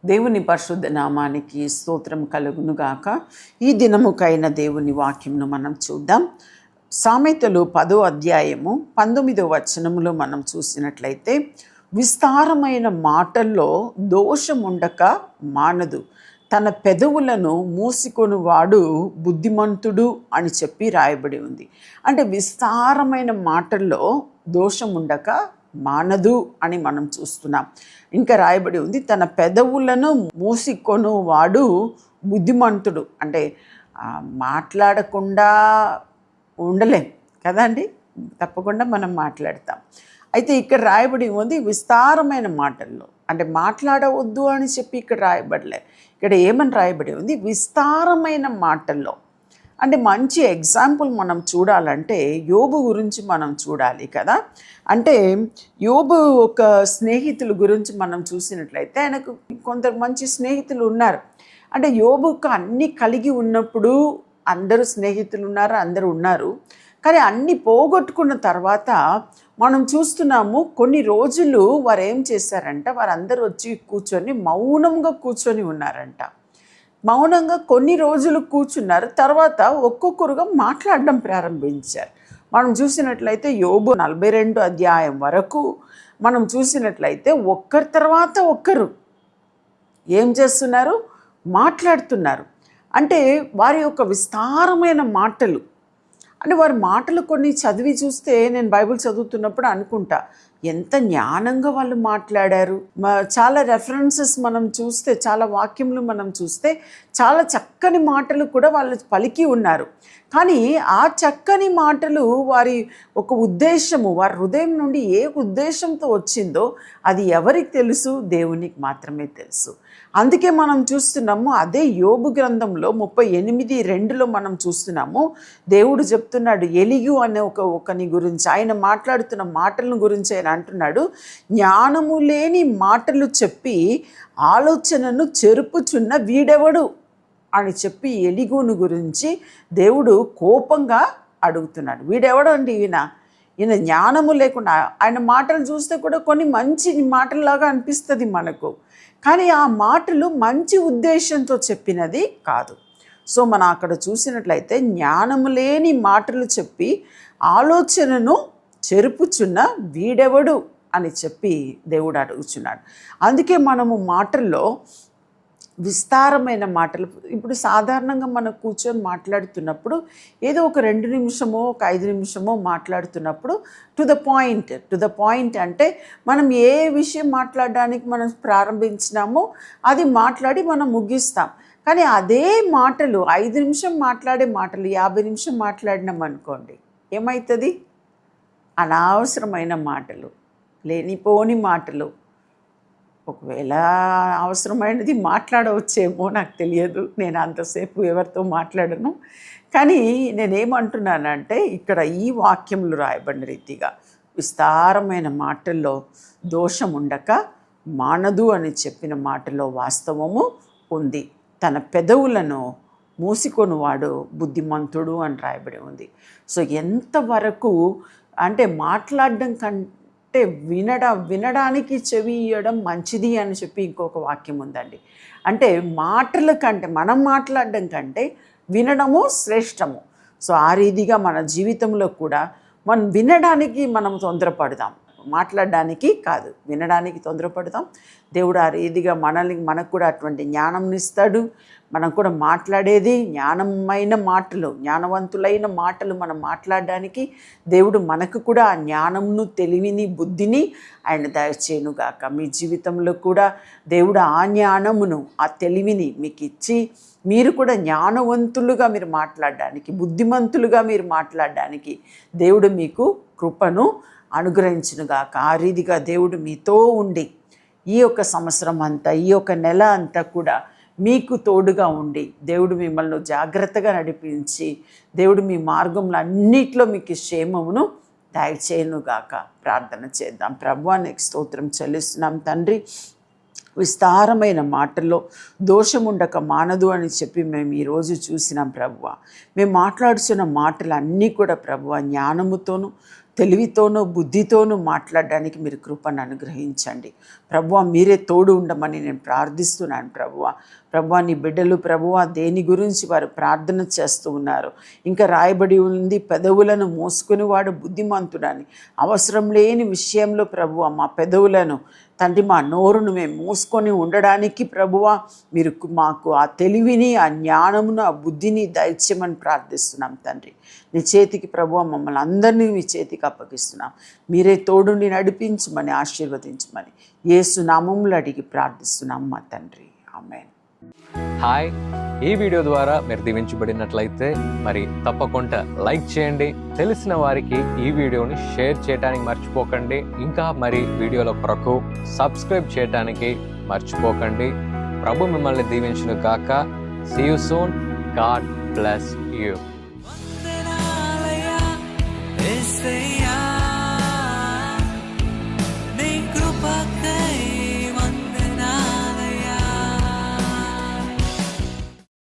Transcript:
దేవుని పరిశుద్ధ నామానికి స్తోత్రం కలుగునుగాక. ఈ దినముకైన దేవుని వాక్యంను మనం చూద్దాం. సామెతలు 10వ అధ్యాయము 19వ వచనములో మనం చూసినట్లయితే, విస్తారమైన మాటల్లో దోషముండక మానదు, తన పెదవులను మూసుకొనువాడు బుద్ధిమంతుడు అని చెప్పి రాయబడి ఉంది. అంటే విస్తారమైన మాటల్లో దోషముండక మానదు అని మనం చూస్తున్నాం. ఇంకా రాయబడి ఉంది, తన పెదవులను మూసికొను వాడు బుద్ధిమంతుడు. అంటే మాట్లాడకుండా ఉండలేం కదండి, తప్పకుండా మనం మాట్లాడతాం. అయితే ఇక్కడ రాయబడి ఉంది విస్తారమైన మాటల్లో, అంటే మాట్లాడవద్దు అని చెప్పి ఇక్కడ రాయబడలే. ఇక్కడ ఏమని రాయబడి ఉంది, విస్తారమైన మాటల్లో. అంటే మంచి ఎగ్జాంపుల్ మనం చూడాలంటే యోబు గురించి మనం చూడాలి కదా. అంటే యోబు ఒక స్నేహితుల గురించి మనం చూసినట్లయితే, ఆయనకు కొందరు మంచి స్నేహితులు ఉన్నారు. అంటే యోబుకు అన్నీ కలిగి ఉన్నప్పుడు అందరూ స్నేహితులు ఉన్నారు, అందరూ ఉన్నారు. కానీ అన్నీ పోగొట్టుకున్న తర్వాత మనం చూస్తున్నాము, కొన్ని రోజులు వారు ఏం చేశారంట, వారందరూ వచ్చి కూర్చొని మౌనంగా కూర్చొని ఉన్నారంట. మౌనంగా కొన్ని రోజులు కూర్చున్నారు, తర్వాత ఒక్కొక్కరుగా మాట్లాడడం ప్రారంభించారు. మనం చూసినట్లయితే యోబు 42 అధ్యాయం వరకు మనం చూసినట్లయితే ఒక్కరి తర్వాత ఒక్కరు ఏం చేస్తున్నారు, మాట్లాడుతున్నారు. అంటే వారి యొక్క విస్తారమైన మాటలు, అంటే వారి మాటలు కొన్ని చదివి చూస్తే, నేను బైబిల్ చదువుతున్నప్పుడు అనుకుంటా, ఎంత జ్ఞానంగా వాళ్ళు మాట్లాడారు. చాలా రెఫరెన్సెస్ మనం చూస్తే, చాలా వాక్యములు మనం చూస్తే, చాలా చక్కని మాటలు కూడా వాళ్ళు పలికి ఉన్నారు. కానీ ఆ చక్కని మాటలు వారి ఒక ఉద్దేశము, వారి హృదయం నుండి ఏ ఉద్దేశంతో వచ్చిందో అది ఎవరికి తెలుసు, దేవునికి మాత్రమే తెలుసు. అందుకే మనం చూస్తున్నాము, అదే యోబు గ్రంథంలో 38:2లో మనం చూస్తున్నాము, దేవుడు చెప్తున్నాడు ఎలియు అనే ఒకని గురించి, ఆయన మాట్లాడుతున్న మాటలను గురించి ఆయన అంటున్నాడు, జ్ఞానము లేని మాటలు చెప్పి ఆలోచనను చెరుపుచున్న వీడెవడు అని చెప్పి ఎలిగును గురించి దేవుడు కోపంగా అడుగుతున్నాడు. వీడెవడు అండి, ఈయన జ్ఞానము లేకుండా, ఆయన మాటలు చూస్తే కూడా కొన్ని మంచి మాటల్లాగా అనిపిస్తుంది మనకు, కానీ ఆ మాటలు మంచి ఉద్దేశంతో చెప్పినది కాదు. సో మనం అక్కడ చూసినట్లయితే జ్ఞానము లేని మాటలు చెప్పి ఆలోచనను చెరుపుచున్న వీడెవడు అని చెప్పి దేవుడు అడుగుచున్నాడు. అందుకే మనము మాటల్లో విస్తారమైన మాటలు, ఇప్పుడు సాధారణంగా మనం కూర్చొని మాట్లాడుతున్నప్పుడు ఏదో ఒక 2 నిమిషమో ఒక 5 నిమిషమో మాట్లాడుతున్నప్పుడు టు ద పాయింట్ అంటే మనం ఏ విషయం మాట్లాడడానికి మనం ప్రారంభించినామో అది మాట్లాడి మనం ముగిస్తాం. కానీ అదే మాటలు 5 నిమిషం మాట్లాడే మాటలు 50 నిమిషం మాట్లాడినాం అనుకోండి, ఏమవుతుంది, అనవసరమైన మాటలు, లేనిపోని మాటలు. ఒకవేళ అవసరమైనది మాట్లాడవచ్చేమో, నాకు తెలియదు, నేను అంతసేపు ఎవరితో మాట్లాడను. కానీ నేనేమంటున్నానంటే, ఇక్కడ ఈ వాక్యములు రాయబడిన రీతిగా విస్తారమైన మాటల్లో దోషం ఉండక మానదు అని చెప్పిన మాటలో వాస్తవము ఉంది. తన పెదవులను మూసికొనువాడు బుద్ధిమంతుడు అని రాయబడి ఉంది. సో ఎంతవరకు అంటే మాట్లాడడం కంటే వినడానికి చెవి ఇవ్వడం మంచిది అని చెప్పి ఇంకొక వాక్యం ఉందండి. అంటే మాటల కంటే, మనం మాట్లాడడం కంటే వినడము శ్రేష్టము. సో ఆ రీతిగా మన జీవితంలో కూడా మనం వినడానికి మనం తొందరపడదాం, మాట్లాడడానికి కాదు, వినడానికి తొందరపడదాం. దేవుడు ఆ రీతిగా మనకు కూడా అటువంటి జ్ఞానం ఇస్తాడు. మనం కూడా మాట్లాడేది జ్ఞానమైన మాటలు, జ్ఞానవంతులైన మాటలు మనం మాట్లాడడానికి దేవుడు మనకు కూడా ఆ జ్ఞానమును, తెలివిని, బుద్ధిని ఆయన దయచేయునుగాక. మీ జీవితంలో కూడా దేవుడు ఆ జ్ఞానమును, ఆ తెలివిని మీకు ఇచ్చి, మీరు కూడా జ్ఞానవంతులుగా మీరు మాట్లాడడానికి, బుద్ధిమంతులుగా మీరు మాట్లాడడానికి దేవుడు మీకు కృపను అనుగ్రహించునుగాక. ఆ రీతిగా దేవుడు మీతో ఉండి ఈ యొక్క సంవత్సరం అంతా, ఈ యొక్క నెల అంతా కూడా మీకు తోడుగా ఉండి దేవుడు మిమ్మల్ని జాగ్రత్తగా నడిపించి, దేవుడు మీ మార్గంలో అన్నిట్లో మీకు క్షేమమును దయచేయునుగాక. ప్రార్థన చేద్దాం. ప్రభువా నీకు స్తోత్రం చెల్లిస్తున్నాం తండ్రి. విస్తారమైన మాటల్లో దోషముండక మానదు అని చెప్పి మేము ఈరోజు చూసినాం ప్రభువా. మేము మాట్లాడుతున్న మాటలు అన్నీ కూడా ప్రభువా జ్ఞానముతోనూ తెలివితోనూ బుద్ధితోనూ మాట్లాడడానికి మీరు కృపను అనుగ్రహించండి ప్రభువా. మీరే తోడు ఉండమని నేను ప్రార్థిస్తున్నాను ప్రభువా. ప్రభువా, నీ బిడ్డలు ప్రభువా దేని గురించి వారు ప్రార్థన చేస్తూ ఉన్నారు. ఇంకా రాయబడి ఉంది, పెదవులను మోసుకుని వాడు బుద్ధిమంతుడని. అవసరం లేని విషయంలో ప్రభువా మా పెదవులను తండ్రి, మా నోరును మేము మూసుకొని ఉండడానికి ప్రభువా మీరు మాకు ఆ తెలివిని, ఆ జ్ఞానమును, ఆ బుద్ధిని దయచేయమని ప్రార్థిస్తున్నాం తండ్రి. నీ చేతికి ప్రభువా మమ్మల్ని అందరినీ మీ చేతికి అప్పగిస్తున్నాం. మీరే తోడుని నడిపించమని, ఆశీర్వదించమని యేసు నామములో అడిగి ప్రార్థిస్తున్నాం మా తండ్రి. ఆమేన్. హాయ్, ఈ వీడియో ద్వారా మీరు దీవించబడినట్లయితే మరి తప్పకుండా లైక్ చేయండి. తెలిసిన వారికి ఈ వీడియోని షేర్ చేయడానికి మర్చిపోకండి. ఇంకా మరి వీడియోల కొరకు సబ్స్క్రైబ్ చేయడానికి మర్చిపోకండి. ప్రభు మిమ్మల్ని దీవించును గాక. See you soon. God bless you.